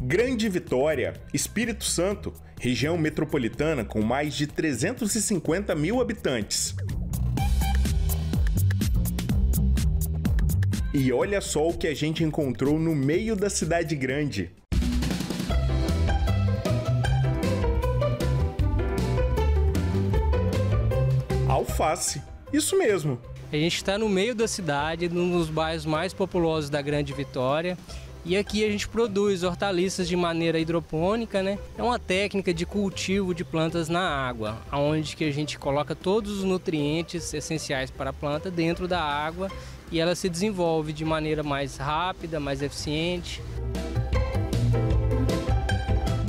Grande Vitória, Espírito Santo, região metropolitana com mais de 350 mil habitantes. E olha só o que a gente encontrou no meio da cidade grande. Alface, isso mesmo. A gente está no meio da cidade, num dos bairros mais populosos da Grande Vitória. E aqui a gente produz hortaliças de maneira hidropônica, né? É uma técnica de cultivo de plantas na água, onde que a gente coloca todos os nutrientes essenciais para a planta dentro da água e ela se desenvolve de maneira mais rápida, mais eficiente.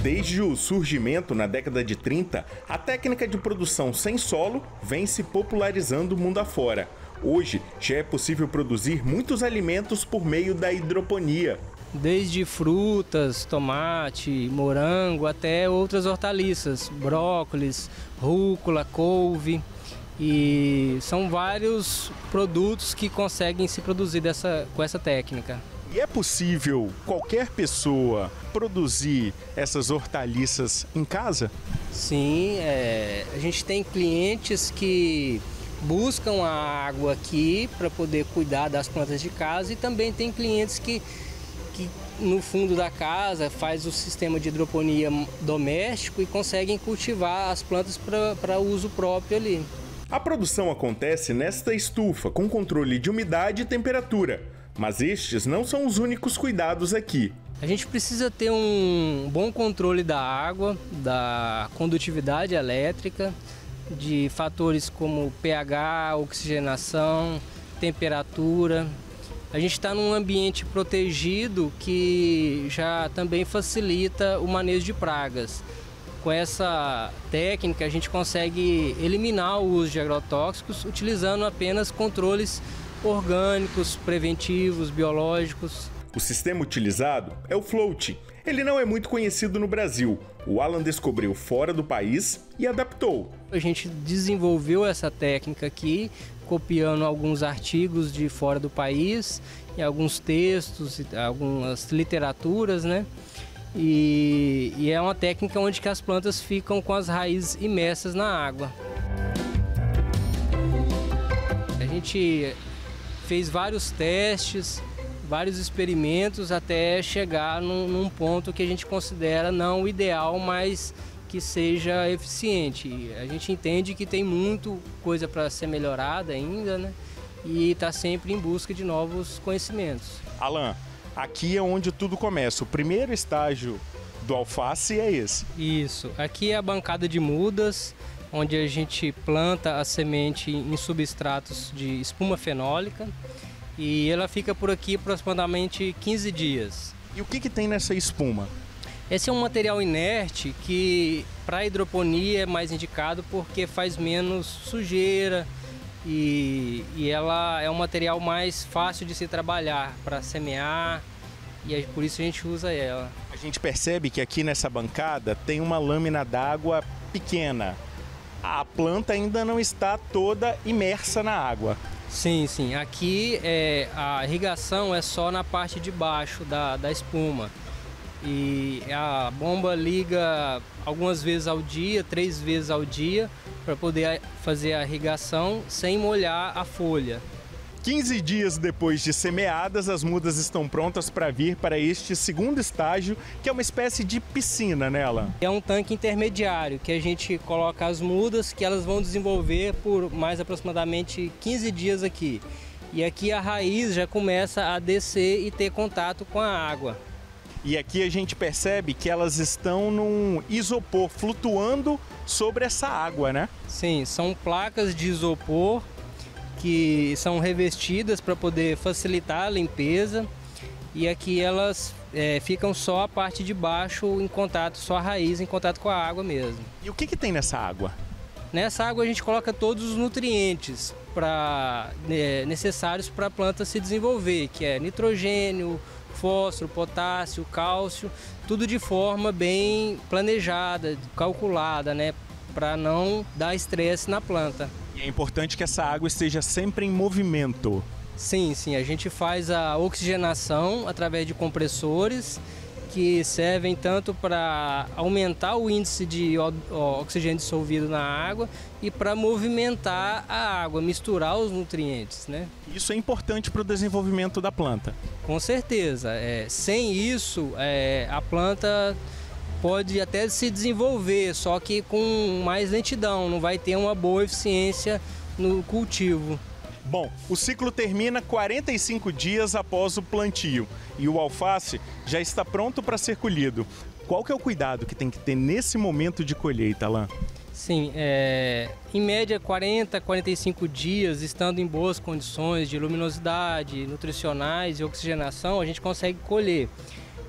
Desde o surgimento na década de 30, a técnica de produção sem solo vem se popularizando mundo afora. Hoje, já é possível produzir muitos alimentos por meio da hidroponia. Desde frutas, tomate, morango, até outras hortaliças, brócolis, rúcula, couve. E são vários produtos que conseguem se produzir com essa técnica. E é possível qualquer pessoa produzir essas hortaliças em casa? Sim, a gente tem clientes que buscam a água aqui para poder cuidar das plantas de casa e também tem clientes que no fundo da casa faz o sistema de hidroponia doméstico e conseguem cultivar as plantas para uso próprio ali. A produção acontece nesta estufa com controle de umidade e temperatura, mas estes não são os únicos cuidados aqui. A gente precisa ter um bom controle da água, da condutividade elétrica, de fatores como pH, oxigenação, temperatura. A gente está num ambiente protegido que já também facilita o manejo de pragas. Com essa técnica a gente consegue eliminar o uso de agrotóxicos utilizando apenas controles orgânicos, preventivos, biológicos. O sistema utilizado é o float. Ele não é muito conhecido no Brasil. O Alan descobriu fora do país e adaptou. A gente desenvolveu essa técnica aqui, copiando alguns artigos de fora do país, e alguns textos, algumas literaturas, né? E é uma técnica onde que as plantas ficam com as raízes imersas na água. A gente fez vários testes, vários experimentos até chegar num ponto que a gente considera não o ideal, mas que seja eficiente. A gente entende que tem muito coisa para ser melhorada ainda, né? E está sempre em busca de novos conhecimentos. Alan, aqui é onde tudo começa. O primeiro estágio do alface é esse. Isso. Aqui é a bancada de mudas, onde a gente planta a semente em substratos de espuma fenólica e ela fica por aqui aproximadamente 15 dias. E o que tem nessa espuma? Esse é um material inerte que para hidroponia é mais indicado porque faz menos sujeira e ela é um material mais fácil de se trabalhar para semear e por isso a gente usa ela. A gente percebe que aqui nessa bancada tem uma lâmina d'água pequena. A planta ainda não está toda imersa na água. Sim, sim. Aqui a irrigação é só na parte de baixo da espuma. E a bomba liga algumas vezes ao dia, 3 vezes ao dia, para poder fazer a irrigação sem molhar a folha. 15 dias depois de semeadas, as mudas estão prontas para vir para este segundo estágio, que é uma espécie de piscina nela. É um tanque intermediário que a gente coloca as mudas que elas vão desenvolver por mais aproximadamente 15 dias aqui. E aqui a raiz já começa a descer e ter contato com a água. E aqui a gente percebe que elas estão num isopor flutuando sobre essa água, né? Sim, são placas de isopor que são revestidas para poder facilitar a limpeza e aqui elas ficam só a parte de baixo em contato, só a raiz em contato com a água mesmo. E o que tem nessa água? Nessa água a gente coloca todos os nutrientes necessários para a planta se desenvolver, que é nitrogênio, fósforo, potássio, cálcio, tudo de forma bem planejada, calculada, né, para não dar estresse na planta. E é importante que essa água esteja sempre em movimento. Sim, sim, a gente faz a oxigenação através de compressores que servem tanto para aumentar o índice de oxigênio dissolvido na água e para movimentar a água, misturar os nutrientes, né? Isso é importante para o desenvolvimento da planta. Com certeza. Sem isso, a planta pode até se desenvolver, só que com mais lentidão, não vai ter uma boa eficiência no cultivo. Bom, o ciclo termina 45 dias após o plantio e o alface já está pronto para ser colhido. Qual que é o cuidado que tem que ter nesse momento de colheita, Alain? Sim, em média 40, 45 dias, estando em boas condições de luminosidade, nutricionais e oxigenação, a gente consegue colher.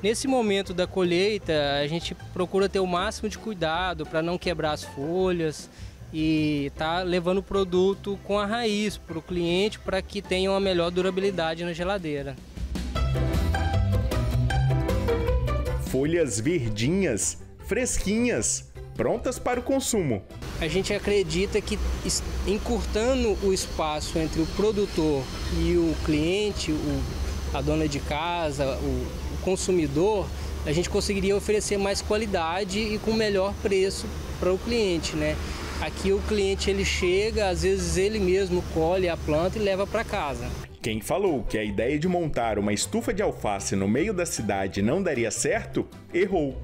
Nesse momento da colheita, a gente procura ter o máximo de cuidado para não quebrar as folhas e tá levando o produto com a raiz para o cliente para que tenha uma melhor durabilidade na geladeira. Folhas verdinhas, fresquinhas, prontas para o consumo. A gente acredita que encurtando o espaço entre o produtor e o cliente, a dona de casa, o consumidor, a gente conseguiria oferecer mais qualidade e com melhor preço para o cliente, né? Aqui o cliente ele chega, às vezes ele mesmo colhe a planta e leva para casa. Quem falou que a ideia de montar uma estufa de alface no meio da cidade não daria certo, errou.